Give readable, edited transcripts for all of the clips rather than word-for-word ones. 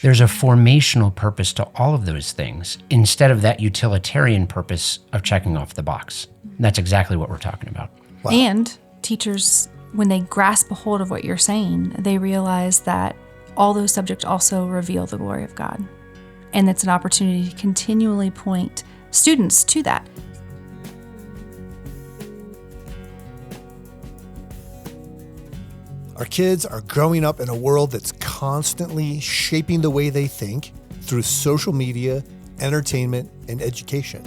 There's a formational purpose to all of those things instead of that utilitarian purpose of checking off the box. That's exactly what we're talking about. Wow. And teachers, when they grasp a hold of what you're saying, they realize that all those subjects also reveal the glory of God. And it's an opportunity to continually point students to that. Our kids are growing up in a world that's constantly shaping the way they think through social media, entertainment, and education.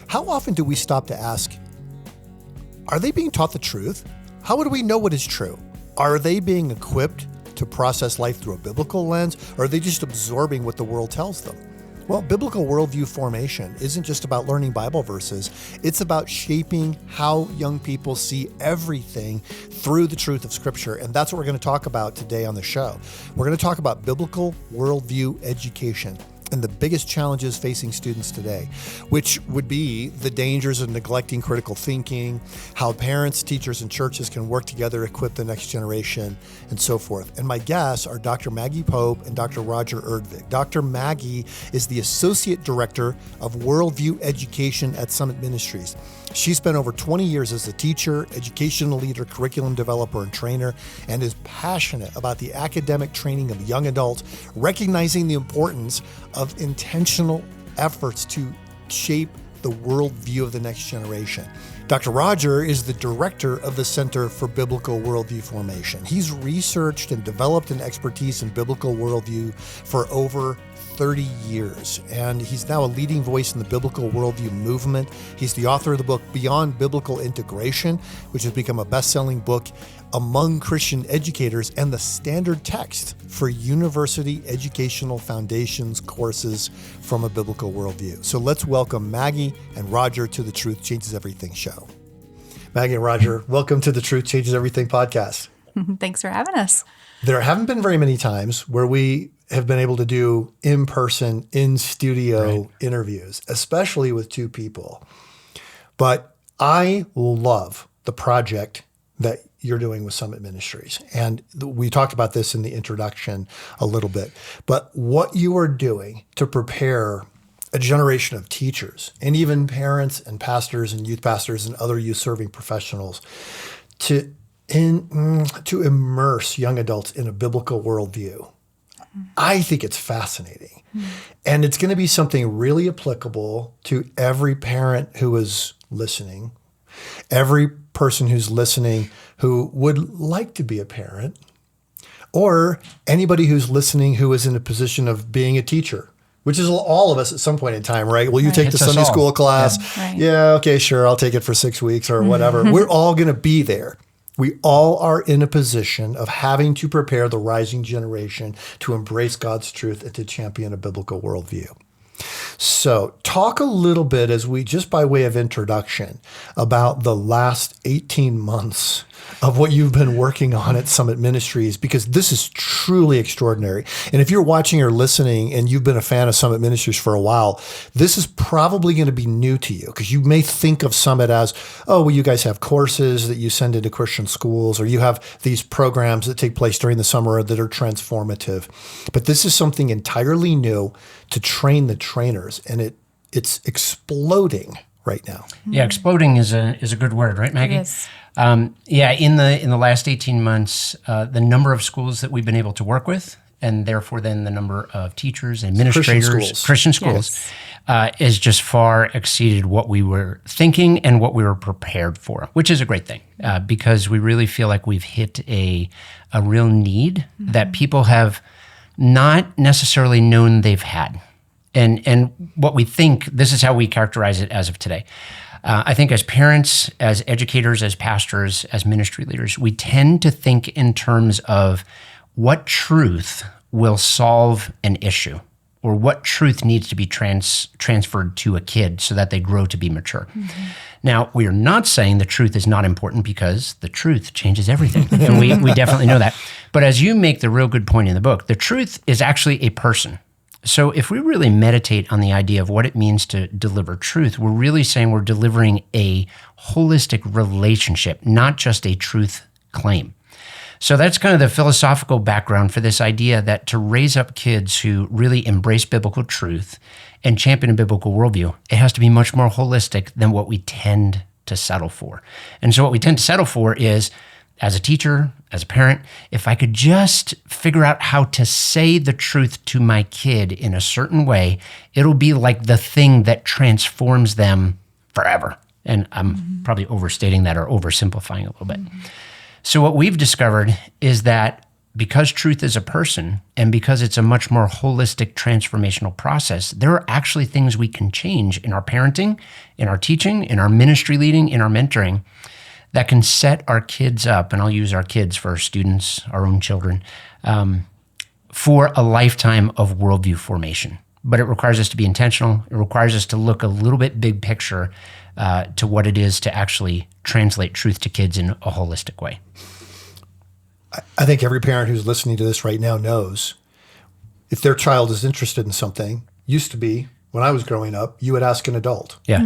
How often do we stop to ask, are they being taught the truth? How would we know what is true? Are they being equipped to process life through a biblical lens, or are they just absorbing what the world tells them? Well, biblical worldview formation isn't just about learning Bible verses. It's about shaping how young people see everything through the truth of Scripture. And that's what we're going to talk about today on the show. We're going to talk about biblical worldview education and the biggest challenges facing students today, which would be the dangers of neglecting critical thinking, how parents, teachers, and churches can work together to equip the next generation, and so forth. And my guests are Dr. Maggie Pope and Dr. Roger Erdvig. Dr. Maggie is the Associate Director of Worldview Education at Summit Ministries. She spent over 20 years as a teacher, educational leader, curriculum developer, and trainer, and is passionate about the academic training of young adults, recognizing the importance of intentional efforts to shape the worldview of the next generation. Dr. Roger is the director of the Center for Biblical Worldview Formation. He's researched and developed an expertise in biblical worldview for over 30 years, and he's now a leading voice in the biblical worldview movement. He's the author of the book Beyond Biblical Integration, which has become a best-selling book among Christian educators and the standard text for university educational foundations courses from a biblical worldview. So let's welcome Maggie and Roger to the Truth Changes Everything show. Maggie and Roger, welcome to the Truth Changes Everything podcast. Thanks for having us. There haven't been very many times where we have been able to do in-person, in-studio interviews, especially with two people. But I love the project that you're doing with Summit Ministries. And we talked about this in the introduction a little bit. But what you are doing to prepare a generation of teachers and even parents and pastors and youth pastors and other youth-serving professionals to immerse young adults in a biblical worldview, I think it's fascinating. And it's going to be something really applicable to every parent who is listening, every person who's listening who would like to be a parent, or anybody who's listening who is in a position of being a teacher, which is all of us at some point in time, right? Will you take the Sunday school class? Yeah. Right. Yeah, okay, sure, I'll take it for 6 weeks or whatever. We're all going to be there. We all are in a position of having to prepare the rising generation to embrace God's truth and to champion a biblical worldview. So talk a little bit, as we just by way of introduction, about the last 18 months of what you've been working on at Summit Ministries, because this is truly extraordinary. And if you're watching or listening and you've been a fan of Summit Ministries for a while, this is probably going to be new to you, because you may think of Summit as, oh, well, you guys have courses that you send into Christian schools, or you have these programs that take place during the summer that are transformative. But this is something entirely new to train the trainers, and it's exploding right now. Yeah, exploding is a good word, right, Maggie? Yes. In the last 18 months, the number of schools that we've been able to work with, and therefore then the number of teachers, administrators, Christian schools, is just far exceeded what we were thinking and what we were prepared for, which is a great thing, because we really feel like we've hit a real need that people have not necessarily known they've had. And what we think, this is how we characterize it as of today. I think as parents, as educators, as pastors, as ministry leaders, we tend to think in terms of what truth will solve an issue, or what truth needs to be transferred to a kid so that they grow to be mature. Now, we are not saying the truth is not important, because the truth changes everything. And we definitely know that. But as you make the real good point in the book, the truth is actually a person. So if we really meditate on the idea of what it means to deliver truth, we're really saying we're delivering a holistic relationship, not just a truth claim. So that's kind of the philosophical background for this idea that to raise up kids who really embrace biblical truth and champion a biblical worldview, it has to be much more holistic than what we tend to settle for. And so what we tend to settle for is, as a teacher, as a parent, if I could just figure out how to say the truth to my kid in a certain way, it'll be like the thing that transforms them forever. And I'm probably overstating that or oversimplifying a little bit. So what we've discovered is that because truth is a person and because it's a much more holistic transformational process, there are actually things we can change in our parenting, in our teaching, in our ministry leading, in our mentoring that can set our kids up, and I'll use our kids for our students, our own children, for a lifetime of worldview formation. But it requires us to be intentional. It requires us to look a little bit big picture to what it is to actually translate truth to kids in a holistic way. I think every parent who's listening to this right now knows if their child is interested in something, used to be, when I was growing up, you would ask an adult. Yeah.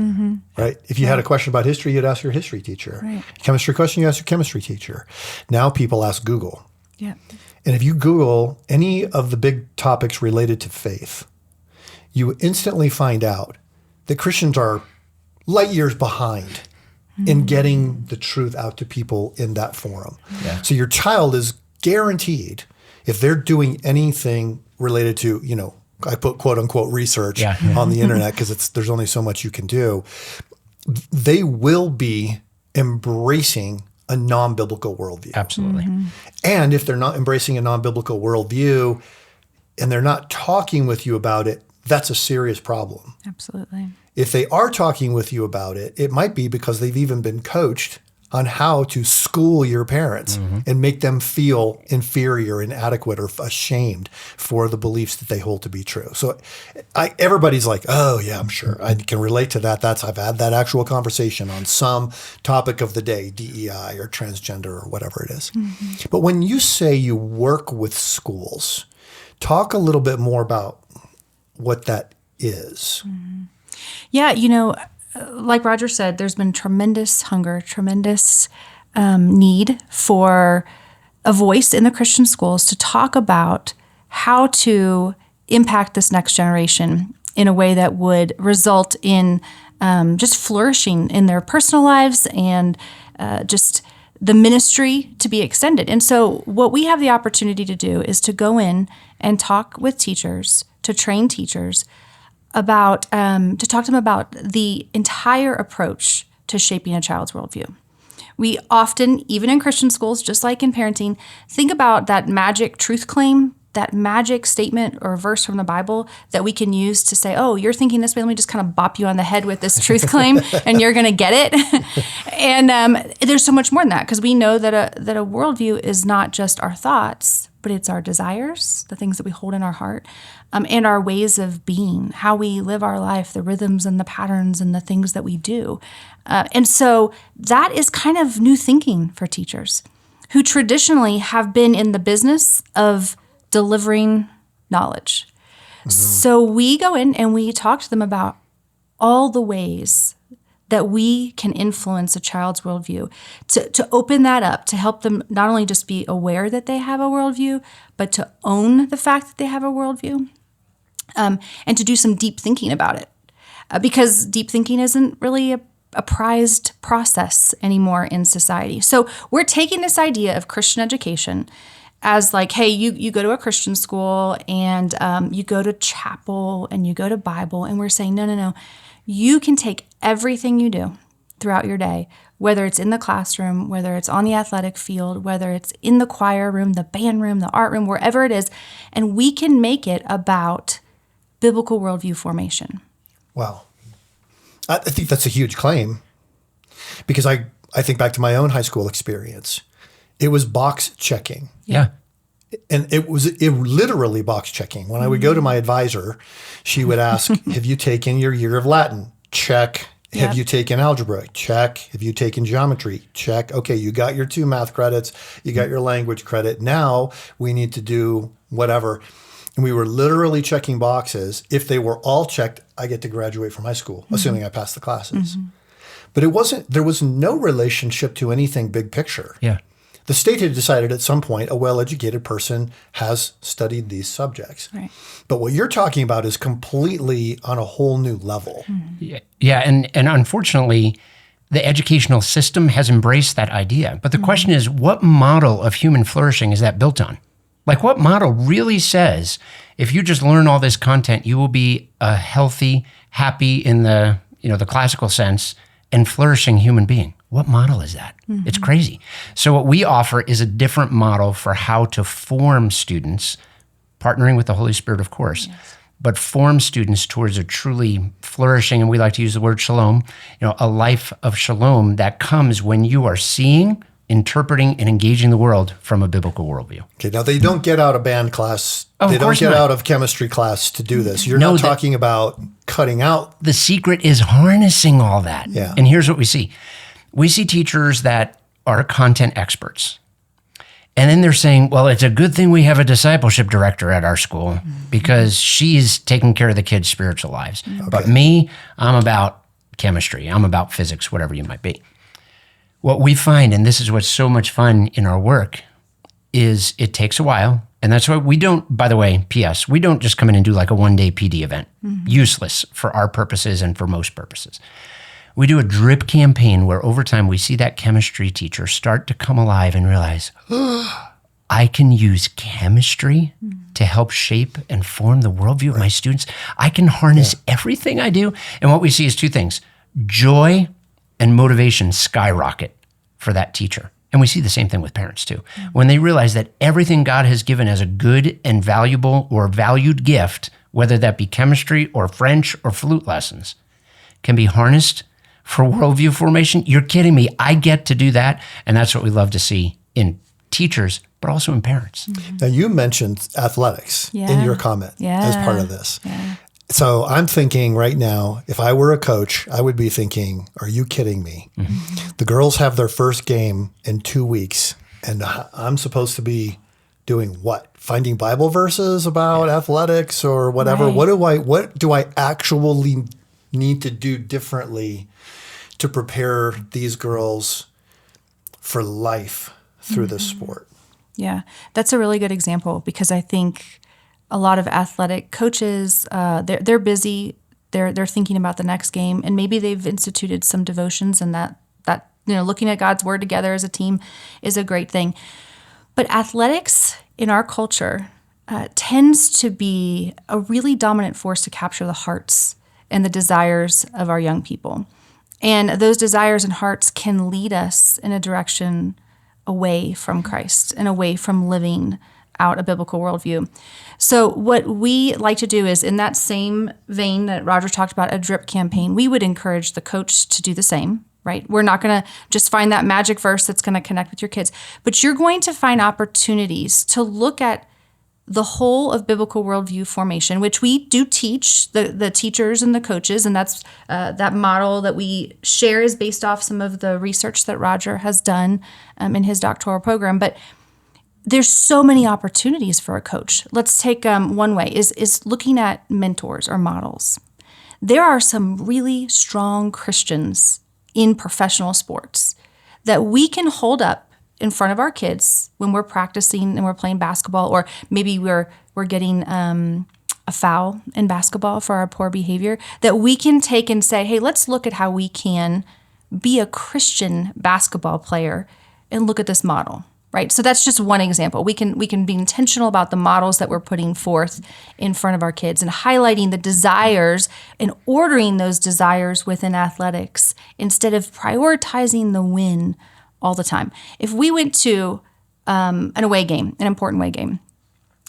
Right? If you had a question about history, you'd ask your history teacher. Right. Chemistry question, you ask your chemistry teacher. Now people ask Google. Yeah. And if you Google any of the big topics related to faith, you instantly find out that Christians are light years behind in getting the truth out to people in that forum. Yeah. So your child is guaranteed, if they're doing anything related to, I put quote unquote research on the internet because there's only so much you can do, they will be embracing a non-biblical worldview. Absolutely. And if they're not embracing a non-biblical worldview and they're not talking with you about it, that's a serious problem. Absolutely. If they are talking with you about it, it might be because they've even been coached on how to school your parents and make them feel inferior, inadequate, or ashamed for the beliefs that they hold to be true. So everybody's like, oh yeah, I'm sure I can relate to that. I've had that actual conversation on some topic of the day, DEI or transgender or whatever it is. But when you say you work with schools, talk a little bit more about what that is. Yeah, like Roger said, there's been tremendous hunger, tremendous need for a voice in the Christian schools to talk about how to impact this next generation in a way that would result in just flourishing in their personal lives and just the ministry to be extended. And so what we have the opportunity to do is to go in and talk with teachers, to train teachers about, to talk to them about the entire approach to shaping a child's worldview. We often, even in Christian schools, just like in parenting, think about that magic truth claim, that magic statement or verse from the Bible that we can use to say, oh, you're thinking this way, let me just kind of bop you on the head with this truth claim and you're going to get it. And there's so much more than that because we know that a worldview is not just our thoughts, but it's our desires, the things that we hold in our heart, and our ways of being, how we live our life, the rhythms and the patterns and the things that we do. And so that is kind of new thinking for teachers who traditionally have been in the business of delivering knowledge. So we go in and we talk to them about all the ways that we can influence a child's worldview, to open that up, to help them not only just be aware that they have a worldview, but to own the fact that they have a worldview, and to do some deep thinking about it. Because deep thinking isn't really a prized process anymore in society. So we're taking this idea of Christian education as like, hey, you go to a Christian school and you go to chapel and you go to Bible, and we're saying, no. You can take everything you do throughout your day, whether it's in the classroom, whether it's on the athletic field, whether it's in the choir room, the band room, the art room, wherever it is, and we can make it about biblical worldview formation. Wow. I think that's a huge claim because I think back to my own high school experience. It was box checking. Yeah. And it literally box checking. When I would go to my advisor, she would ask, have you taken your year of Latin? Check. Yep. Have you taken algebra? Check. Have you taken geometry? Check. Okay, you got your 2 math credits. You got your language credit. Now we need to do whatever. And we were literally checking boxes. If they were all checked, I get to graduate from high school, assuming I passed the classes. But there was no relationship to anything big picture. Yeah. The state had decided at some point a well-educated person has studied these subjects. Right. But what you're talking about is completely on a whole new level. Yeah, and unfortunately, the educational system has embraced that idea. But the question is, what model of human flourishing is that built on? Like, what model really says, if you just learn all this content, you will be a healthy, happy in the classical sense, and flourishing human being? What model is that? It's crazy. So what we offer is a different model for how to form students, partnering with the Holy Spirit, of course, but form students towards a truly flourishing, and we like to use the word shalom, a life of shalom that comes when you are seeing, interpreting, and engaging the world from a biblical worldview. Okay, now they don't get out of band class. They don't get out of chemistry class to do this. You're not talking about cutting out. The secret is harnessing all that. Yeah. And here's what we see. We see teachers that are content experts. And then they're saying, well, it's a good thing we have a discipleship director at our school because she's taking care of the kids' spiritual lives. Okay. But me, I'm about chemistry. I'm about physics, whatever you might be. What we find, and this is what's so much fun in our work, is it takes a while. And that's why we don't, by the way, P.S., we don't just come in and do like a one-day PD event. Useless for our purposes and for most purposes. We do a drip campaign where over time we see that chemistry teacher start to come alive and realize, I can use chemistry to help shape and form the worldview of my students. I can harness everything I do. And what we see is two things. Joy and motivation skyrocket for that teacher. And we see the same thing with parents too. When they realize that everything God has given as a good and valuable or valued gift, whether that be chemistry or French or flute lessons, can be harnessed for worldview formation. You're kidding me. I get to do that. And that's what we love to see in teachers, but also in parents. Now, you mentioned athletics in your comment as part of this. Yeah. So I'm thinking right now, if I were a coach, I would be thinking, are you kidding me? The girls have their first game in 2 weeks, and I'm supposed to be doing what? Finding Bible verses about athletics or whatever? Right. What do I actually need to do differently to prepare these girls for life through this sport? Yeah, that's a really good example because I think a lot of athletic coaches, they're busy, they're thinking about the next game, and maybe they've instituted some devotions, and that looking at God's word together as a team is a great thing. But athletics in our culture tends to be a really dominant force to capture the hearts and the desires of our young people. And those desires and hearts can lead us in a direction away from Christ and away from living out a biblical worldview. So what we like to do is, in that same vein that Roger talked about, a drip campaign, we would encourage the coach to do the same, right? We're not going to just find that magic verse that's going to connect with your kids, but you're going to find opportunities to look at the whole of biblical worldview formation, which we do teach the teachers and the coaches, and that's that model that we share is based off some of the research that Roger has done in his doctoral program. But there's so many opportunities for a coach. Let's take one way is looking at mentors or models. There are some really strong Christians in professional sports that we can hold up in front of our kids when we're practicing and we're playing basketball, or maybe we're getting a foul in basketball for our poor behavior, that we can take and say, hey, let's look at how we can be a Christian basketball player and look at this model, right? So that's just one example. We can be intentional about the models that we're putting forth in front of our kids and highlighting the desires and ordering those desires within athletics instead of prioritizing the win all the time. If we went to an away game, an important away game,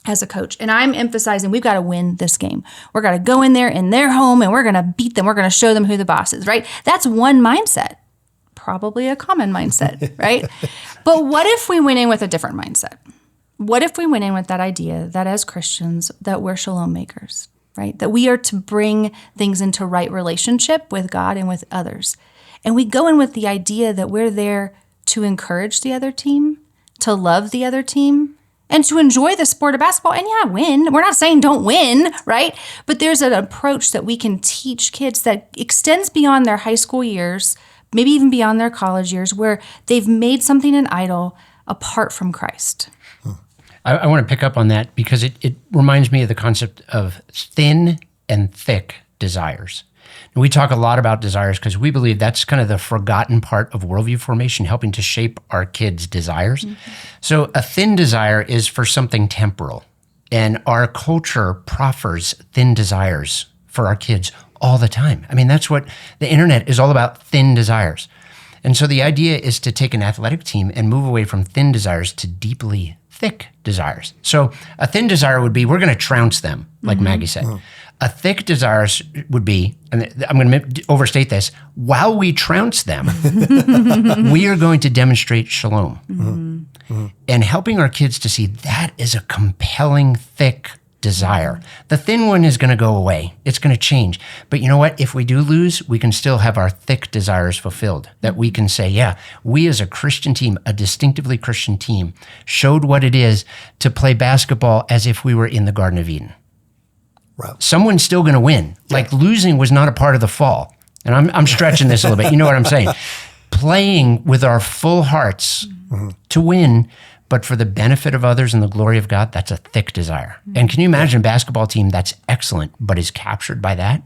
as a coach, and I'm emphasizing we've got to win this game. We're going to go in there in their home and we're going to beat them. We're going to show them who the boss is, right? That's one mindset, probably a common mindset, right? But what if we went in with a different mindset? What if we went in with that idea that as Christians, that we're shalom makers, right? That we are to bring things into right relationship with God and with others. And we go in with the idea that we're there to encourage the other team, to love the other team, and to enjoy the sport of basketball. And win. We're not saying don't win, right? But there's an approach that we can teach kids that extends beyond their high school years, maybe even beyond their college years, where they've made something an idol apart from Christ. I want to pick up on that because it reminds me of the concept of thin and thick desires. And we talk a lot about desires because we believe that's kind of the forgotten part of worldview formation, helping to shape our kids' desires. So a thin desire is for something temporal. And our culture proffers thin desires for our kids all the time. I mean, that's what the internet is all about, thin desires. And so the idea is to take an athletic team and move away from thin desires to deeply thick desires. So a thin desire would be, we're going to trounce them, like Maggie said. A thick desire would be, and I'm going to overstate this, while we trounce them, we are going to demonstrate shalom. And helping our kids to see that is a compelling, thick desire. The thin one is going to go away. It's going to change. But you know what? If we do lose, we can still have our thick desires fulfilled. That we can say, yeah, we as a Christian team, a distinctively Christian team, showed what it is to play basketball as if we were in the Garden of Eden. Right. Someone's still going to win. Like losing was not a part of the fall. And I'm stretching this a little bit. You know what I'm saying? Playing with our full hearts to win, but for the benefit of others and the glory of God, that's a thick desire. And can you imagine a basketball team that's excellent, but is captured by that?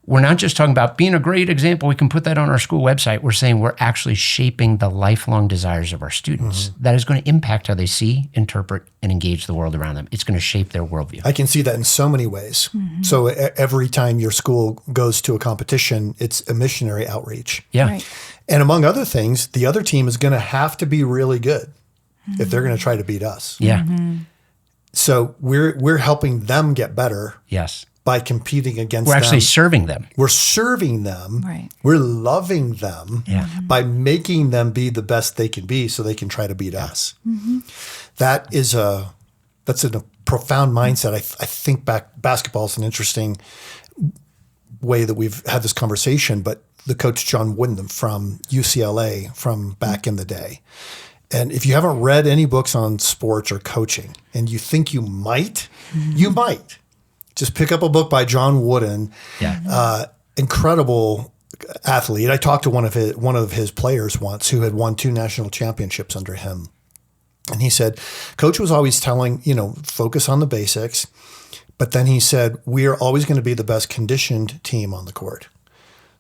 We're not just talking about being a great example. We can put that on our school website. We're saying we're actually shaping the lifelong desires of our students. That is going to impact how they see, interpret, and engage the world around them. It's going to shape their worldview. I can see that in so many ways. So every time your school goes to a competition, it's a missionary outreach. Yeah. Right. And among other things, the other team is going to have to be really good if they're going to try to beat us. Yeah. So we're helping them get better Yes. by competing against We're them. actually serving them. We're serving them. Right. We're loving them Yeah. by making them be the best they can be so they can try to beat us. That's a profound mindset. I think basketball is an interesting way that we've had this conversation, but the coach John Wooden from UCLA from back in the day. And if you haven't read any books on sports or coaching and you think you might, you might. Just pick up a book by John Wooden, incredible athlete. I talked to one of his players once who had won 2 national championships under him. And he said, Coach was always telling, focus on the basics. But then he said, we are always going to be the best conditioned team on the court.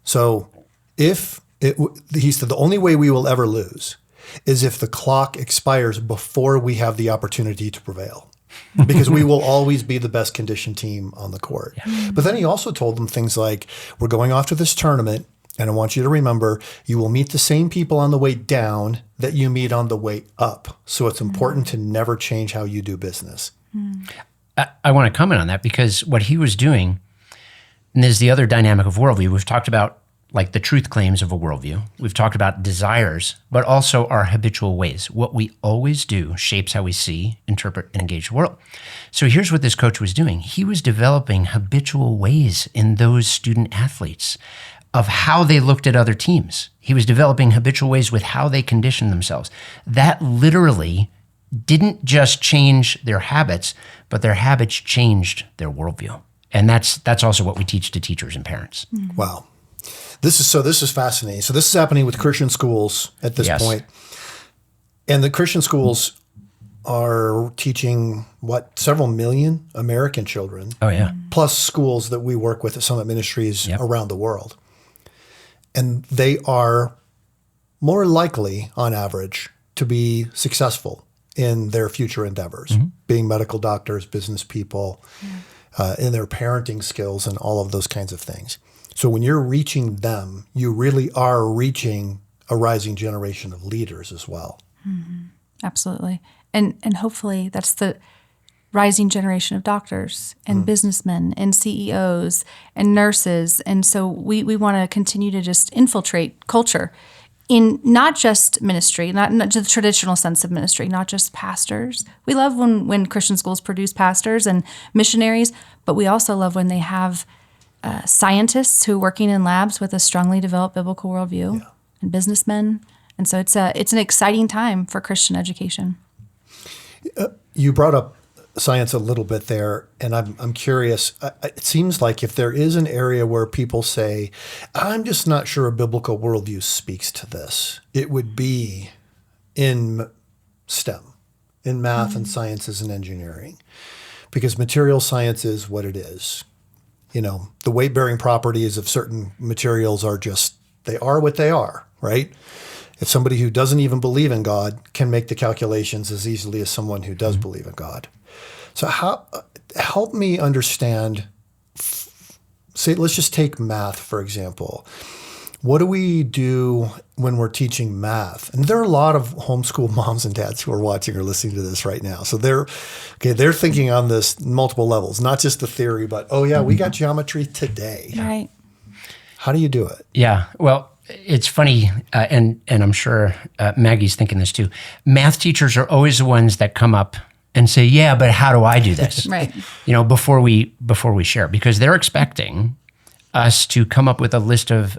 So he said, the only way we will ever lose is if the clock expires before we have the opportunity to prevail. Because we will always be the best conditioned team on the court. Yeah. But then he also told them things like, we're going off to this tournament, and I want you to remember, you will meet the same people on the way down that you meet on the way up. So it's important to never change how you do business. I want to comment on that because what he was doing, and there's the other dynamic of worldview. We've talked about like the truth claims of a worldview. We've talked about desires, but also our habitual ways. What we always do shapes how we see, interpret, and engage the world. So here's what this coach was doing. He was developing habitual ways in those student athletes of how they looked at other teams. He was developing habitual ways with how they conditioned themselves. That literally didn't just change their habits, but their habits changed their worldview. And that's also what we teach to teachers and parents. Wow. This is fascinating. So this is happening with Christian schools at this point. And the Christian schools are teaching, several million American children. Oh, yeah. Plus schools that we work with at Summit Ministries around the world. And they are more likely, on average, to be successful in their future endeavors, being medical doctors, business people, in their parenting skills and all of those kinds of things. So when you're reaching them, you really are reaching a rising generation of leaders as well. Absolutely. And hopefully that's the rising generation of doctors and businessmen and CEOs and nurses. And so we want to continue to just infiltrate culture in not just ministry, not just the traditional sense of ministry, not just pastors. We love when Christian schools produce pastors and missionaries, but we also love when they have scientists who are working in labs with a strongly developed biblical worldview and businessmen. And so it's an exciting time for Christian education. You brought up science a little bit there, and I'm curious. It seems like if there is an area where people say, I'm just not sure a biblical worldview speaks to this, it would be in STEM, in math and sciences and engineering, because material science is what it is. You know, the weight-bearing properties of certain materials are just, they are what they are, right? If somebody who doesn't even believe in God can make the calculations as easily as someone who does believe in God. So help me understand, say, let's just take math, for example. What do we do when we're teaching math? And there are a lot of homeschool moms and dads who are watching or listening to this right now. So they're thinking on this multiple levels, not just the theory, but, oh yeah, we got geometry today. Right. How do you do it? Yeah. Well, it's funny, and I'm sure Maggie's thinking this too. Math teachers are always the ones that come up and say, yeah, but how do I do this? Right. You know, before we share, because they're expecting us to come up with a list of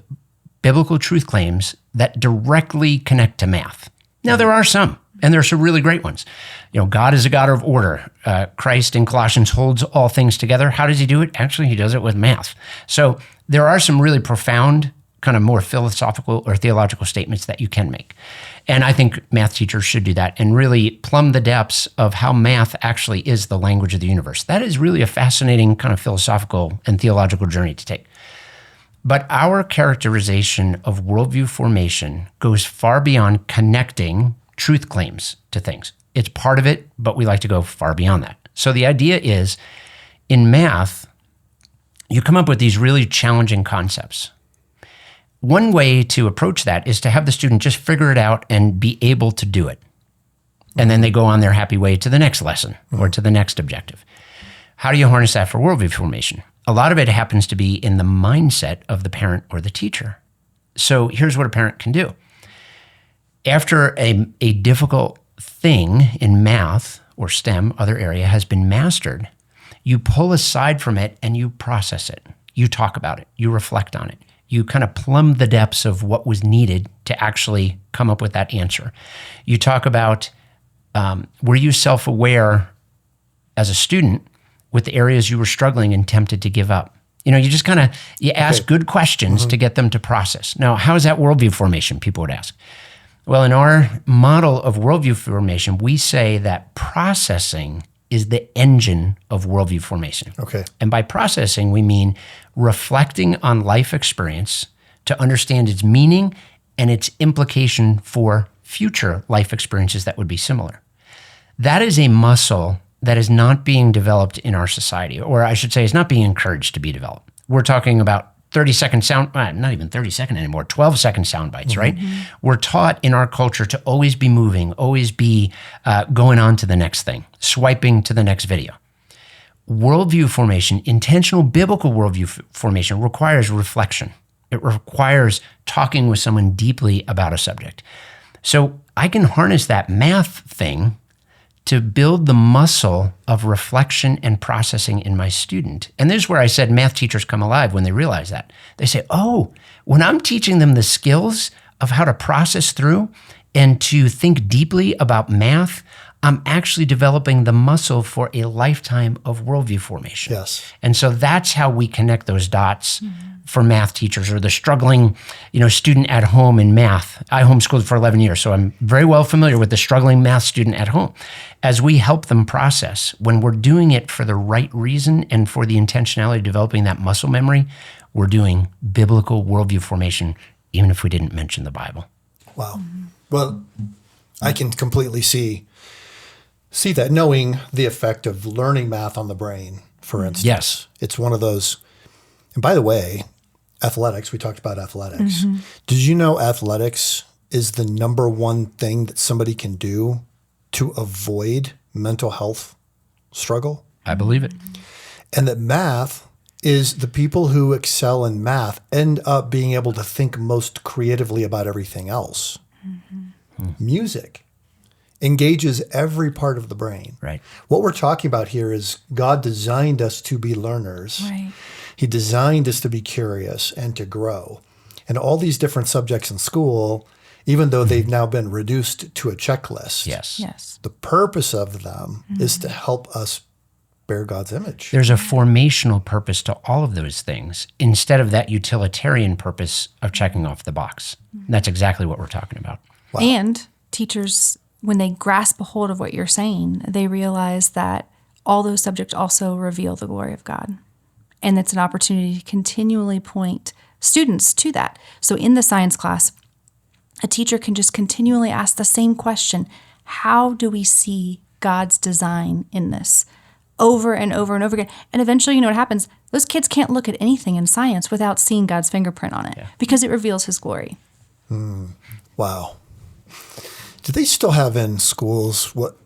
biblical truth claims that directly connect to math. Now, there are some, and there are some really great ones. You know, God is a God of order. Christ in Colossians holds all things together. How does he do it? Actually, he does it with math. So there are some really profound, kind of more philosophical or theological statements that you can make. And I think math teachers should do that and really plumb the depths of how math actually is the language of the universe. That is really a fascinating kind of philosophical and theological journey to take. But our characterization of worldview formation goes far beyond connecting truth claims to things. It's part of it, but we like to go far beyond that. So the idea is, in math, you come up with these really challenging concepts. One way to approach that is to have the student just figure it out and be able to do it. And then they go on their happy way to the next lesson or to the next objective. How do you harness that for worldview formation? A lot of it happens to be in the mindset of the parent or the teacher. So here's what a parent can do. After a difficult thing in math or STEM, other area, has been mastered, you pull aside from it and you process it. You talk about it. You reflect on it. You kind of plumb the depths of what was needed to actually come up with that answer. You talk about, were you self-aware as a student with the areas you were struggling and tempted to give up? You know, you just kind of, you ask good questions to get them to process. Now, how is that worldview formation, people would ask? Well, in our model of worldview formation, we say that processing is the engine of worldview formation. Okay. And by processing, we mean reflecting on life experience to understand its meaning and its implication for future life experiences that would be similar. That is a muscle that is not being developed in our society, or I should say is not being encouraged to be developed. We're talking about 30-second sound, not even 30-second anymore, 12-second sound bites, right? We're taught in our culture to always be moving, always be going on to the next thing, swiping to the next video. Worldview formation, intentional biblical worldview formation, requires reflection. It requires talking with someone deeply about a subject. So I can harness that math thing to build the muscle of reflection and processing in my student. And this is where I said math teachers come alive when they realize that. They say, oh, when I'm teaching them the skills of how to process through and to think deeply about math, I'm actually developing the muscle for a lifetime of worldview formation. Yes. And so that's how we connect those dots for math teachers or the struggling, student at home in math. I homeschooled for 11 years, so I'm very well familiar with the struggling math student at home. As we help them process, when we're doing it for the right reason and for the intentionality of developing that muscle memory, we're doing biblical worldview formation, even if we didn't mention the Bible. Wow. Well, I can completely see that, knowing the effect of learning math on the brain, for instance. Yes. It's one of those. And by the way, athletics, we talked about athletics. Did you know athletics is the number one thing that somebody can do to avoid mental health struggle? I believe it. And that math is, the people who excel in math end up being able to think most creatively about everything else. Music engages every part of the brain. Right. What we're talking about here is God designed us to be learners. Right. He designed us to be curious and to grow. And all these different subjects in school, even though they've now been reduced to a checklist, Yes. the purpose of them is to help us bear God's image. There's a formational purpose to all of those things instead of that utilitarian purpose of checking off the box. And that's exactly what we're talking about. And teachers when they grasp a hold of what you're saying, they realize that all those subjects also reveal the glory of God. And it's an opportunity to continually point students to that. So in the science class, a teacher can just continually ask the same question: how do we see God's design in this? Over and over and over again. And eventually, you know what happens? Those kids can't look at anything in science without seeing God's fingerprint on it, because it reveals his glory. Wow. Do they still have in schools what,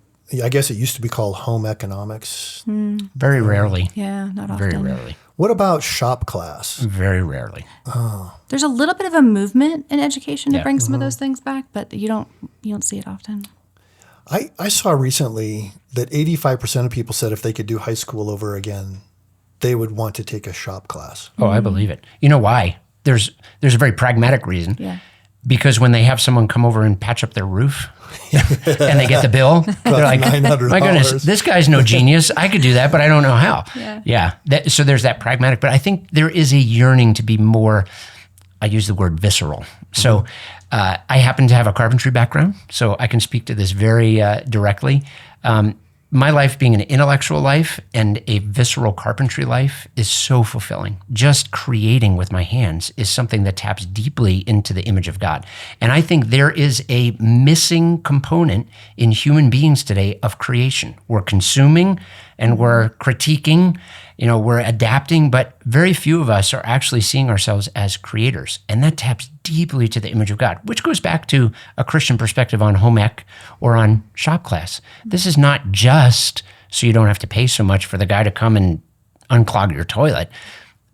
I guess it used to be called home economics? Very rarely. Yeah, not often. Very rarely. What about shop class? Very rarely. There's a little bit of a movement in education to bring some of those things back, but you don't see it often. I saw recently that 85% of people said if they could do high school over again, they would want to take a shop class. Oh, I believe it. You know why? There's a very pragmatic reason. Yeah. Because when they have someone come over and patch up their roof and they get the bill, they're like, $900. my goodness, this guy's no genius. I could do that, but I don't know how. So there's that pragmatic. But I think there is a yearning to be more, I use the word visceral. So I happen to have a carpentry background, so I can speak to this very directly. My life being an intellectual life and a visceral carpentry life is so fulfilling. Just creating with my hands is something that taps deeply into the image of God. And I think there is a missing component in human beings today of creation. We're consuming and we're critiquing, we're adapting, but very few of us are actually seeing ourselves as creators. And that taps deeply to the image of God, which goes back to a Christian perspective on home ec or on shop class. This is not just so you don't have to pay so much for the guy to come and unclog your toilet,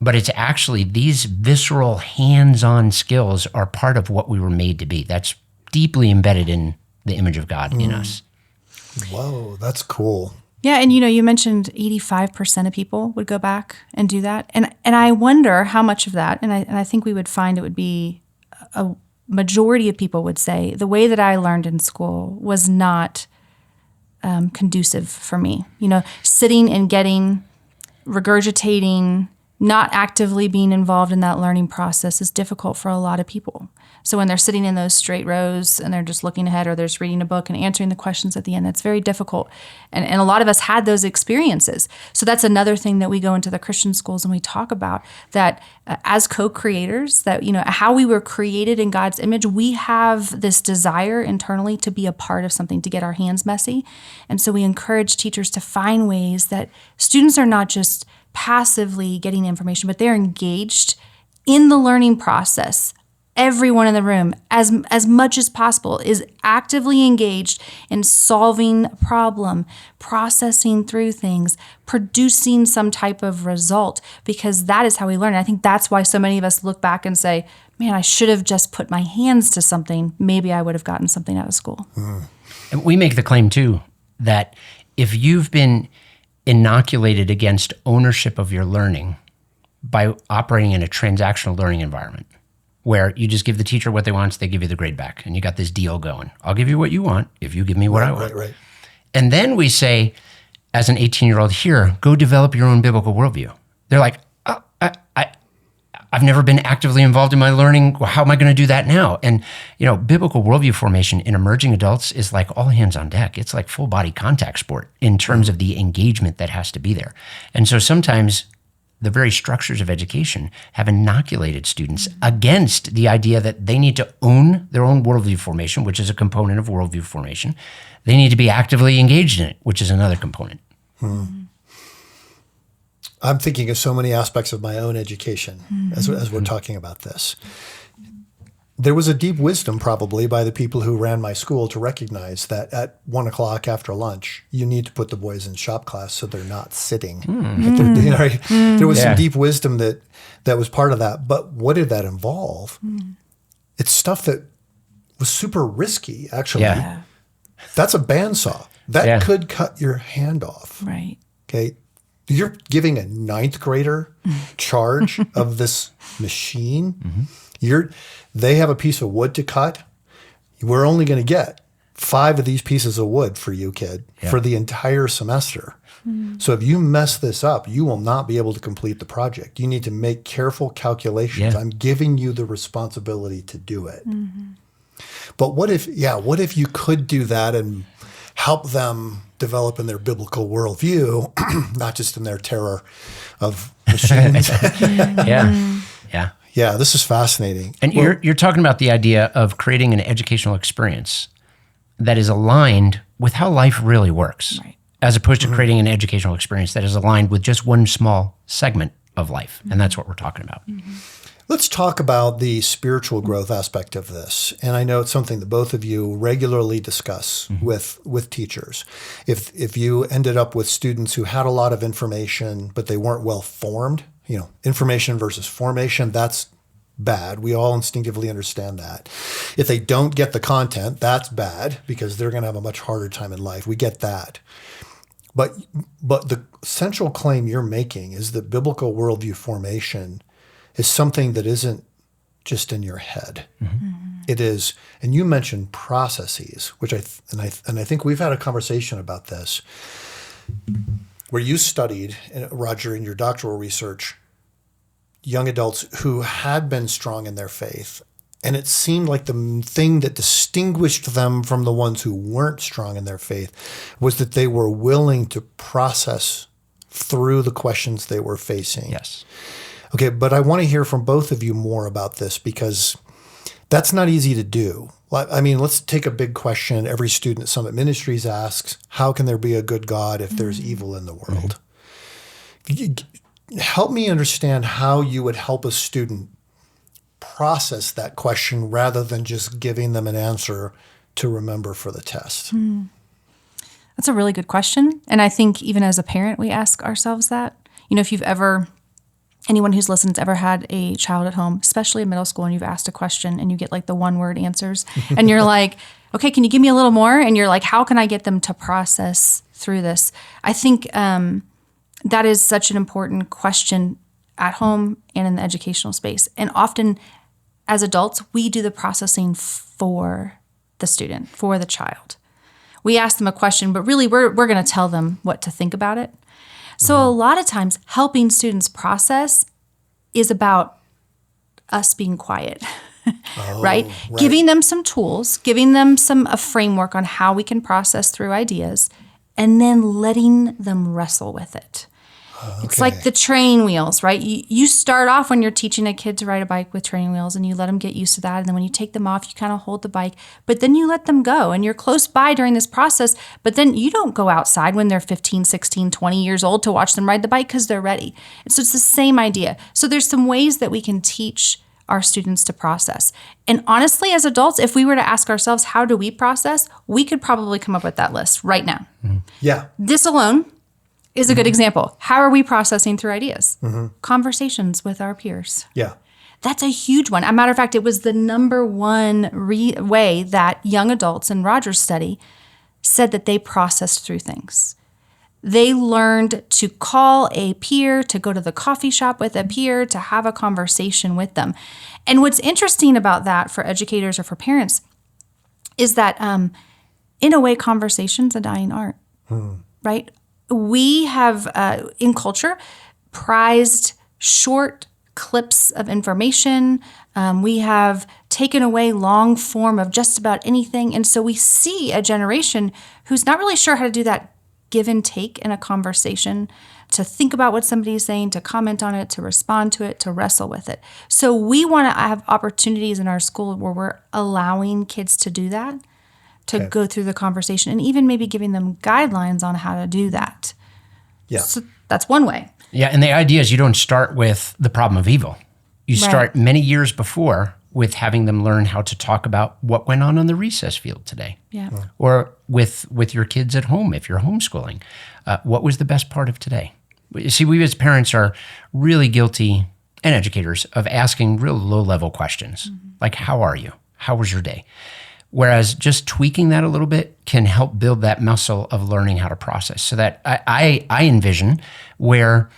but it's actually these visceral hands-on skills are part of what we were made to be. That's deeply embedded in the image of God in us. Whoa, that's cool. Yeah, and you mentioned 85% of people would go back and do that. And I wonder how much of that, and I think we would find it would be a majority of people would say, the way that I learned in school was not conducive for me. Sitting and regurgitating, not actively being involved in that learning process is difficult for a lot of people. So when they're sitting in those straight rows and they're just looking ahead, or they're just reading a book and answering the questions at the end, that's very difficult. And a lot of us had those experiences. So that's another thing that we go into the Christian schools and we talk about, that as co-creators, that, how we were created in God's image, we have this desire internally to be a part of something, to get our hands messy. And so we encourage teachers to find ways that students are not just passively getting information, but they're engaged in the learning process. Everyone in the room, as much as possible, is actively engaged in solving a problem, processing through things, producing some type of result, because that is how we learn. And I think that's why so many of us look back and say, man, I should have just put my hands to something. Maybe I would have gotten something out of school. And we make the claim, too, that if you've been inoculated against ownership of your learning by operating in a transactional learning environment, where you just give the teacher what they want, so they give you the grade back, and you got this deal going. I'll give you what you want if you give me what I want. Right. And then we say, as an 18-year-old, here, go develop your own biblical worldview. They're like, oh, I've never been actively involved in my learning. Well, how am I going to do that now? And, biblical worldview formation in emerging adults is like all hands on deck. It's like full body contact sport in terms of the engagement that has to be there. And so sometimes the very structures of education have inoculated students against the idea that they need to own their own worldview formation, which is a component of worldview formation. They need to be actively engaged in it, which is another component. I'm thinking of so many aspects of my own education as we're talking about this. There was a deep wisdom probably by the people who ran my school to recognize that at 1 o'clock after lunch, you need to put the boys in shop class so they're not sitting at their dinner. There was some deep wisdom that was part of that. But what did that involve? It's stuff that was super risky, actually. Yeah. That's a bandsaw. That could cut your hand off. Right. Okay. You're giving a ninth grader charge of this machine. They have a piece of wood to cut. We're only going to get 5 of these pieces of wood for you, kid, for the entire semester. So if you mess this up, you will not be able to complete the project. You need to make careful calculations. I'm giving you the responsibility to do it. But what if you could do that and help them develop in their biblical worldview, not just in their terror of machines? Yeah, this is fascinating. And you're talking about the idea of creating an educational experience that is aligned with how life really works, right, as opposed to creating an educational experience that is aligned with just one small segment of life. And that's what we're talking about. Let's talk about the spiritual growth aspect of this. And I know it's something that both of you regularly discuss with teachers. If you ended up with students who had a lot of information, but they weren't well formed, information versus formation, that's bad. We all instinctively understand that. If they don't get the content, that's bad because they're going to have a much harder time in life. We get that. But the central claim you're making is that biblical worldview formation is something that isn't just in your head. It is, and you mentioned processes, which I think we've had a conversation about this, where you studied, Roger, in your doctoral research, young adults who had been strong in their faith. And it seemed like the thing that distinguished them from the ones who weren't strong in their faith was that they were willing to process through the questions they were facing. Yes. Okay, but I want to hear from both of you more about this because that's not easy to do. I mean, let's take a big question every student at Summit Ministries asks, how can there be a good God if there's evil in the world? Help me understand how you would help a student process that question rather than just giving them an answer to remember for the test. That's a really good question. And I think even as a parent, we ask ourselves that. If anyone who's listened has ever had a child at home, especially in middle school, and you've asked a question and you get like the one-word answers, and you're like, okay, can you give me a little more? And you're like, how can I get them to process through this? I think that is such an important question at home and in the educational space. And often as adults, we do the processing for the student, for the child. We ask them a question, but really we're going to tell them what to think about it. So a lot of times helping students process is about us being quiet, right? Giving them some tools, giving them a framework on how we can process through ideas, and then letting them wrestle with it. It's like the training wheels, right? You start off when you're teaching a kid to ride a bike with training wheels and you let them get used to that. And then when you take them off, you kind of hold the bike, but then you let them go and you're close by during this process. But then you don't go outside when they're 15, 16, 20 years old to watch them ride the bike because they're ready. And so it's the same idea. So there's some ways that we can teach our students to process. And honestly, as adults, if we were to ask ourselves, how do we process? We could probably come up with that list right now. Yeah. This alone is a good example. How are we processing through ideas? Conversations with our peers. Yeah. That's a huge one. As a matter of fact, it was the number one way that young adults in Roger's study said that they processed through things. They learned to call a peer, to go to the coffee shop with a peer, to have a conversation with them. And what's interesting about that for educators or for parents is that, in a way, conversation's a dying art, right? We have, in culture, prized short clips of information. We have taken away long form of just about anything. And so we see a generation who's not really sure how to do that give and take in a conversation, to think about what somebody's saying, to comment on it, to respond to it, to wrestle with it. So we want to have opportunities in our school where we're allowing kids to do that, to go through the conversation, and even maybe giving them guidelines on how to do that. Yeah. So that's one way. Yeah, and the idea is you don't start with the problem of evil. You start many years before with having them learn how to talk about what went on the recess field today. Yeah. Or with your kids at home, if you're homeschooling. What was the best part of today? You see, we as parents are really guilty, and educators, of asking real low-level questions, like, how are you? How was your day? Whereas just tweaking that a little bit can help build that muscle of learning how to process. So that I envision where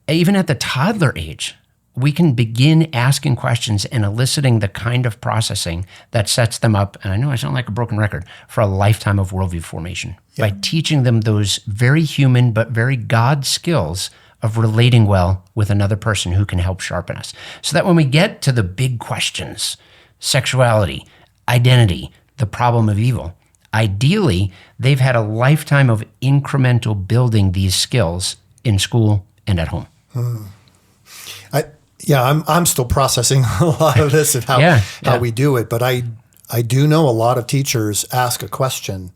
even at the toddler age, we can begin asking questions and eliciting the kind of processing that sets them up, and I know I sound like a broken record, for a lifetime of worldview formation by teaching them those very human but very God skills of relating well with another person who can help sharpen us. So that when we get to the big questions, sexuality, identity, the problem of evil. Ideally, they've had a lifetime of incremental building these skills in school and at home. I'm still processing a lot of this and how we do it, but I do know a lot of teachers ask a question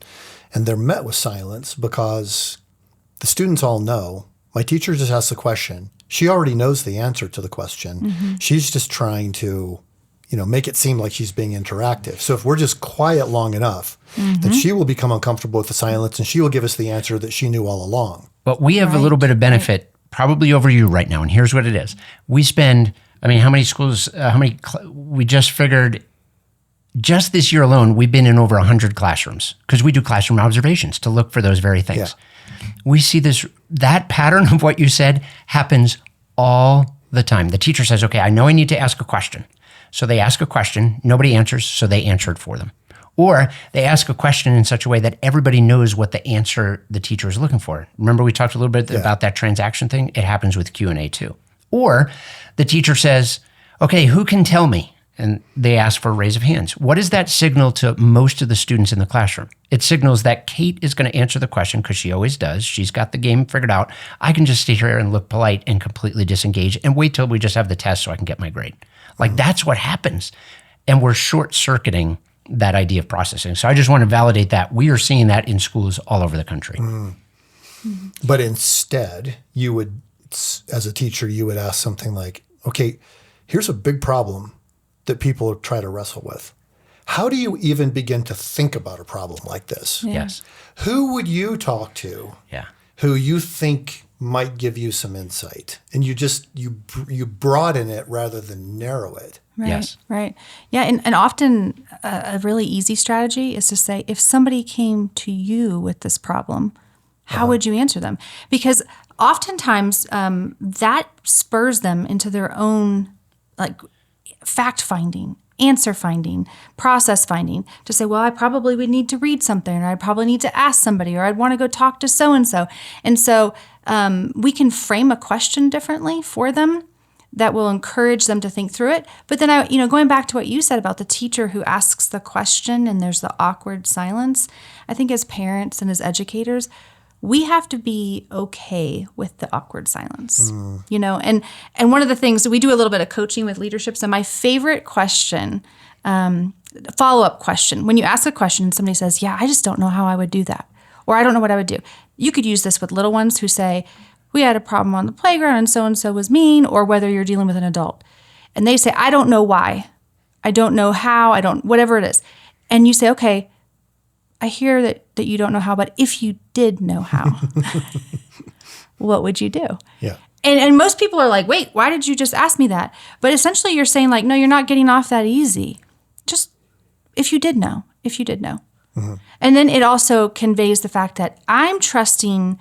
and they're met with silence because the students all know, my teacher just asked the question. She already knows the answer to the question. Mm-hmm. She's just trying to, make it seem like she's being interactive. So if we're just quiet long enough, then she will become uncomfortable with the silence and she will give us the answer that she knew all along. But we have a little bit of benefit probably over you right now. And here's what it is. We spend, how many schools, we just figured just this year alone, we've been in over 100 classrooms because we do classroom observations to look for those very things. Yeah. We see that pattern of what you said happens all the time. The teacher says, okay, I know I need to ask a question. So they ask a question, nobody answers, so they answer it for them. Or they ask a question in such a way that everybody knows what the answer the teacher is looking for. Remember we talked a little bit about that transaction thing? It happens with Q&A too. Or the teacher says, okay, who can tell me? And they ask for a raise of hands. What does that signal to most of the students in the classroom? It signals that Kate is going to answer the question because she always does. She's got the game figured out. I can just stay here and look polite and completely disengage and wait till we just have the test so I can get my grade. That's what happens. And we're short-circuiting that idea of processing. So I just want to validate that. We are seeing that in schools all over the country. But instead, you would, as a teacher, you would ask something like, okay, here's a big problem that people try to wrestle with. How do you even begin to think about a problem like this? Yeah. Yes. Who would you talk to who you think might give you some insight? And you broaden it rather than narrow it. Right, yes. Right. Yeah. And often a really easy strategy is to say, if somebody came to you with this problem, how would you answer them? Because oftentimes that spurs them into their own fact finding, answer finding, process finding, to say, well, I probably would need to read something, or I probably need to ask somebody, or I'd want to go talk to so-and-so. And so we can frame a question differently for them that will encourage them to think through it. But then, going back to what you said about the teacher who asks the question and there's the awkward silence, I think as parents and as educators, we have to be okay with the awkward silence, and one of the things, we do a little bit of coaching with leadership. So my favorite question, follow-up question, when you ask a question and somebody says, yeah, I just don't know how I would do that, or I don't know what I would do. You could use this with little ones who say, we had a problem on the playground and so was mean, or whether you're dealing with an adult. And they say, I don't know why. I don't know how, whatever it is. And you say, okay, I hear that you don't know how, but if you did know how, what would you do? Yeah. And most people are like, wait, why did you just ask me that? But essentially you're saying no, you're not getting off that easy. Just if you did know. Mm-hmm. And then it also conveys the fact that I'm trusting,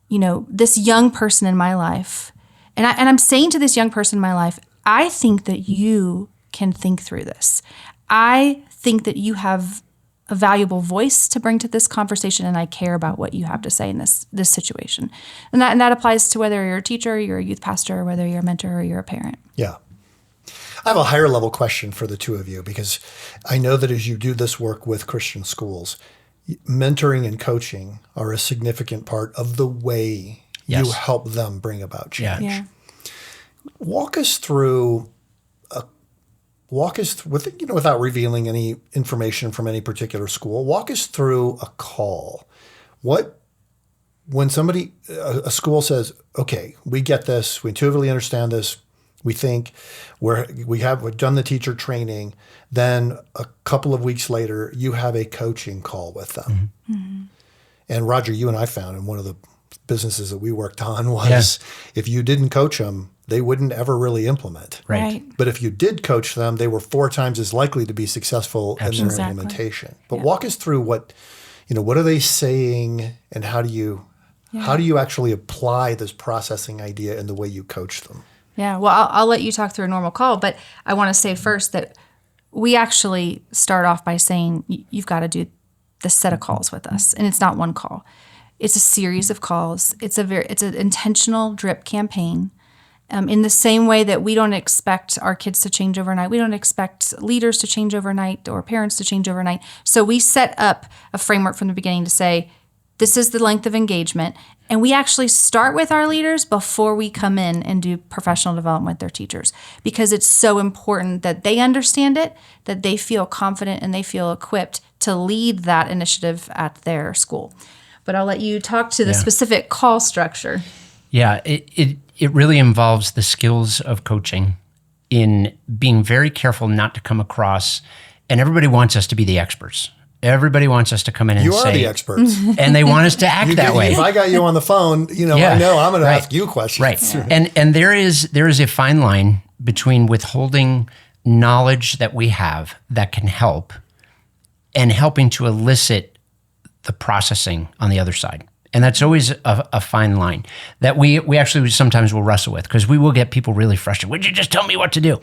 this young person in my life. And I'm saying to this young person in my life, I think that you can think through this. I think that you have a valuable voice to bring to this conversation, and I care about what you have to say in this situation. And that applies to whether you're a teacher, you're a youth pastor, or whether you're a mentor or you're a parent. Yeah. I have a higher level question for the two of you, because I know that as you do this work with Christian schools, mentoring and coaching are a significant part of the way you help them bring about change. Yeah. Walk us through without revealing any information from any particular school, walk us through a call. When a school says, okay, we get this, we intuitively understand this, we think we've done the teacher training, then a couple of weeks later, you have a coaching call with them. Mm-hmm. And Roger, you and I found in one of the businesses that we worked on was if you didn't coach them, they wouldn't ever really implement. Right. But if you did coach them, they were 4 times as likely to be successful in their implementation. But walk us through what are they saying, and how do you actually apply this processing idea in the way you coach them? Yeah, well, I'll let you talk through a normal call, but I want to say first that we actually start off by saying you've got to do this set of calls with us, and it's not one call. It's a series of calls. It's an intentional drip campaign. In the same way that we don't expect our kids to change overnight, we don't expect leaders to change overnight or parents to change overnight. So we set up a framework from the beginning to say, this is the length of engagement. And we actually start with our leaders before we come in and do professional development with their teachers, because it's so important that they understand it, that they feel confident and they feel equipped to lead that initiative at their school. But I'll let you talk to the specific call structure. Yeah, it really involves the skills of coaching in being very careful not to come across, and everybody wants us to be the experts. Everybody wants us to come in and say... You are the experts. And they want us to act that way. If I got you on the phone, I know I'm going to ask you questions. Right. And there is a fine line between withholding knowledge that we have that can help and helping to elicit the processing on the other side. And that's always a fine line that we actually sometimes will wrestle with, because we will get people really frustrated. Would you just tell me what to do?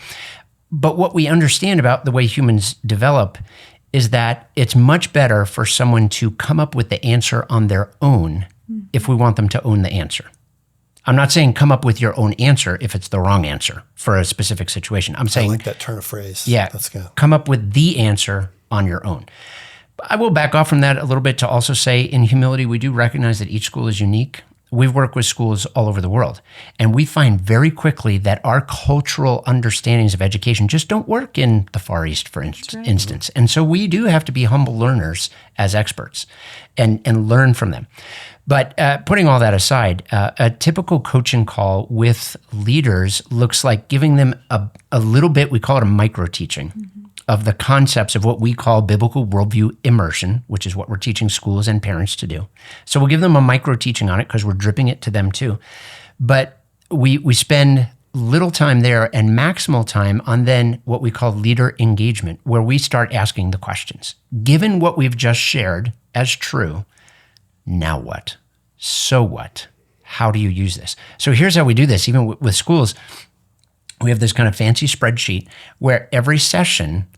But what we understand about the way humans develop is that it's much better for someone to come up with the answer on their own if we want them to own the answer. I'm not saying come up with your own answer if it's the wrong answer for a specific situation. I'm saying... I like that turn of phrase. Yeah, That's good. Come up with the answer on your own. I will back off from that a little bit to also say, in humility, we do recognize that each school is unique. We've worked with schools all over the world, and we find very quickly that our cultural understandings of education just don't work in the Far East, for instance. And so we do have to be humble learners as experts and learn from them. But putting all that aside, a typical coaching call with leaders looks like giving them a little bit, we call it a micro-teaching, of the concepts of what we call biblical worldview immersion, which is what we're teaching schools and parents to do. So we'll give them a micro teaching on it because we're dripping it to them too. But we spend little time there and maximal time on then what we call leader engagement, where we start asking the questions. Given what we've just shared as true, now what? So what? How do you use this? So here's how we do this, even with schools. We have this kind of fancy spreadsheet where every session,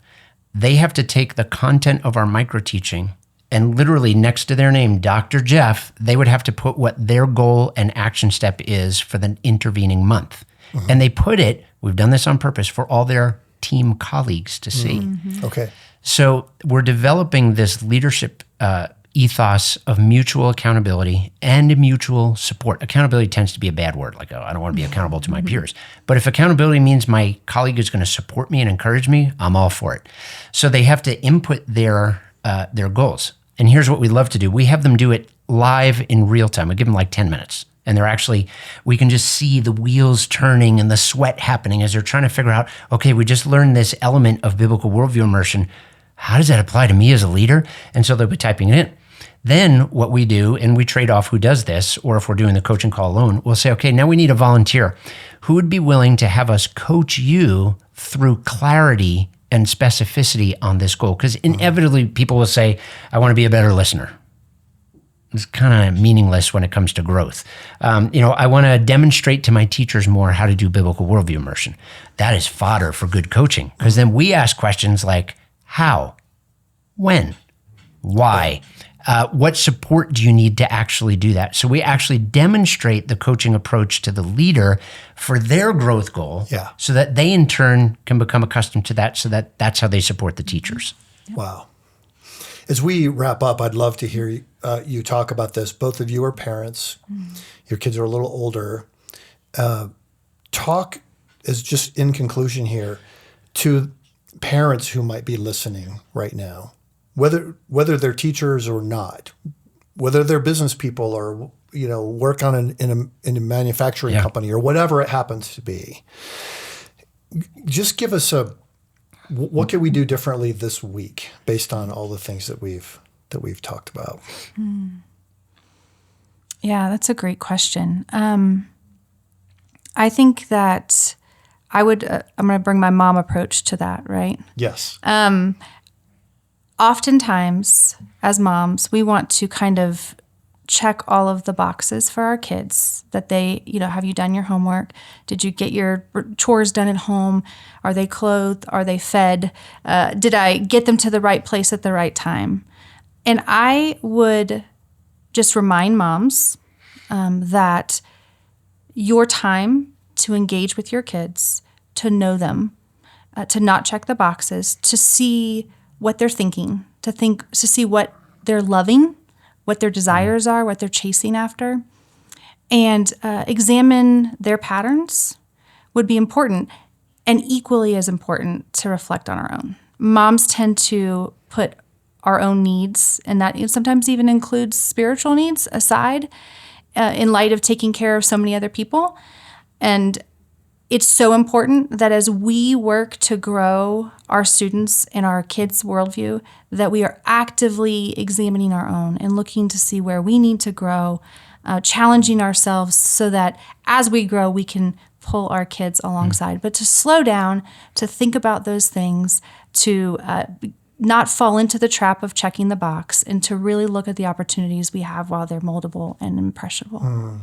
they have to take the content of our micro-teaching and literally next to their name, Dr. Jeff, they would have to put what their goal and action step is for the intervening month. And they put it, we've done this on purpose, for all their team colleagues to see. Okay. So we're developing this leadership ethos of mutual accountability and mutual support. Accountability tends to be a bad word, like, oh, I don't want to be accountable to my peers. But if accountability means my colleague is going to support me and encourage me, I'm all for it. So they have to input their goals. And here's what we love to do. We have them do it live in real time. We give them like 10 minutes. And they're actually, we can just see the wheels turning and the sweat happening as they're trying to figure out, okay, we just learned this element of biblical worldview immersion. How does that apply to me as a leader? And so they'll be typing it in. Then what we do, and we trade off who does this, or if we're doing the coaching call alone, we'll say, okay, now we need a volunteer. Who would be willing to have us coach you through clarity and specificity on this goal? Because inevitably people will say, I want to be a better listener. It's kind of meaningless when it comes to growth. I want to demonstrate to my teachers more how to do biblical worldview immersion. That is fodder for good coaching, because then we ask questions like, how, when, why? What support do you need to actually do that? So we actually demonstrate the coaching approach to the leader for their growth goal, so that they in turn can become accustomed to that, so that that's how they support the teachers. Wow. As we wrap up, I'd love to hear you talk about this. Both of you are parents. Your kids are a little older. Talk, as just in conclusion here, to parents who might be listening right now. Whether they're teachers or not, whether they're business people or work on in a manufacturing company or whatever it happens to be, just give us what can we do differently this week based on all the things that we've talked about. Yeah, that's a great question. I think that I'm going to bring my mom approach to that, right? Yes. Oftentimes, as moms, we want to kind of check all of the boxes for our kids that they, have you done your homework? Did you get your chores done at home? Are they clothed? Are they fed? Did I get them to the right place at the right time? And I would just remind moms that your time to engage with your kids, to know them, to not check the boxes, to see what they're thinking, to see what they're loving, what their desires are, what they're chasing after, and examine their patterns would be important, and equally as important to reflect on our own. Moms tend to put our own needs, and that sometimes even includes spiritual needs, aside in light of taking care of so many other people. And it's so important that as we work to grow our students and our kids' worldview, that we are actively examining our own and looking to see where we need to grow, challenging ourselves so that as we grow, we can pull our kids alongside. But to slow down, to think about those things, to not fall into the trap of checking the box, and to really look at the opportunities we have while they're moldable and impressionable.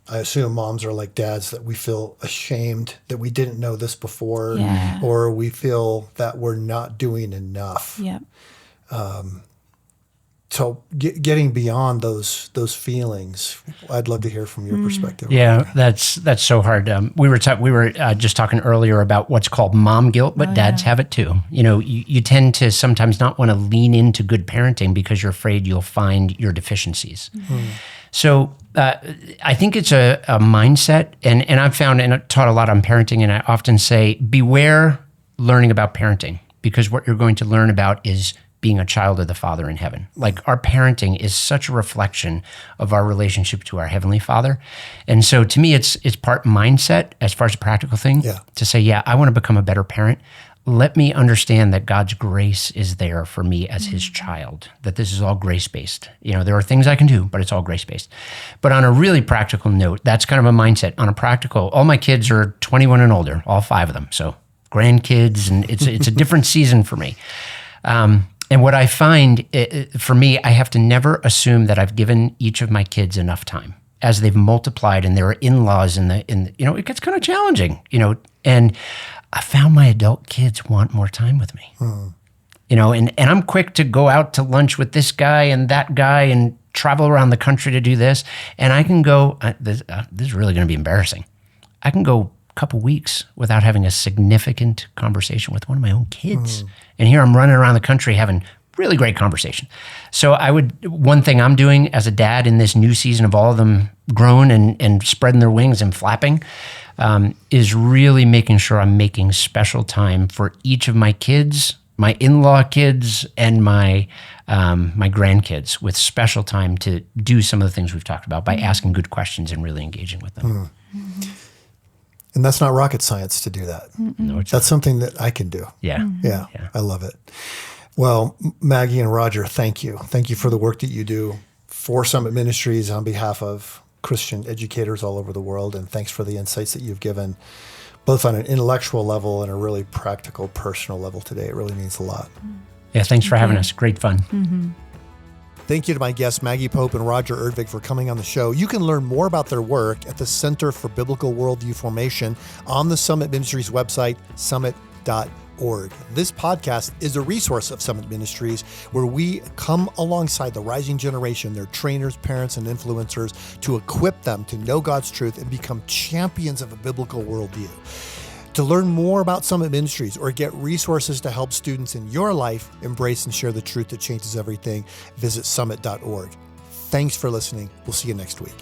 I assume moms are like dads, that we feel ashamed that we didn't know this before, or we feel that we're not doing enough. Yeah. So getting beyond those feelings, I'd love to hear from your perspective. Yeah, that's so hard. We were just talking earlier about what's called mom guilt, but dads have it too. You tend to sometimes not want to lean into good parenting because you're afraid you'll find your deficiencies. So I think it's a mindset, and I've found and I've taught a lot on parenting, and I often say, beware learning about parenting, because what you're going to learn about is being a child of the Father in heaven. Like, our parenting is such a reflection of our relationship to our Heavenly Father. And so to me, it's part mindset as far as a practical thing to say, I want to become a better parent. Let me understand that God's grace is there for me as His child, that this is all grace-based. There are things I can do, but it's all grace-based. But on a really practical note, that's kind of a mindset. On a practical, all my kids are 21 and older, all 5 of them. So grandkids, and it's a different season for me. And what I find, for me, I have to never assume that I've given each of my kids enough time. As they've multiplied and there are in-laws it gets kind of challenging, and I found my adult kids want more time with me. And I'm quick to go out to lunch with this guy and that guy and travel around the country to do this. And I can go, this is really going to be embarrassing. I can go couple weeks without having a significant conversation with one of my own kids. And here I'm running around the country having really great conversation. So one thing I'm doing as a dad in this new season of all of them grown and spreading their wings and flapping, is really making sure I'm making special time for each of my kids, my in-law kids, and my grandkids, with special time to do some of the things we've talked about by asking good questions and really engaging with them. And that's not rocket science to do that. No, it's that's something that I can do. Yeah. I love it. Well, Maggie and Roger, thank you. Thank you for the work that you do for Summit Ministries on behalf of Christian educators all over the world. And thanks for the insights that you've given, both on an intellectual level and a really practical, personal level today. It really means a lot. Yeah, thanks for having us. Great fun. Thank you to my guests, Maggie Pope and Roger Erdvig, for coming on the show. You can learn more about their work at the Center for Biblical Worldview Formation on the Summit Ministries website, summit.org. This podcast is a resource of Summit Ministries, where we come alongside the rising generation, their trainers, parents, and influencers, to equip them to know God's truth and become champions of a biblical worldview. To learn more about Summit Ministries or get resources to help students in your life embrace and share the truth that changes everything, visit summit.org. Thanks for listening. We'll see you next week.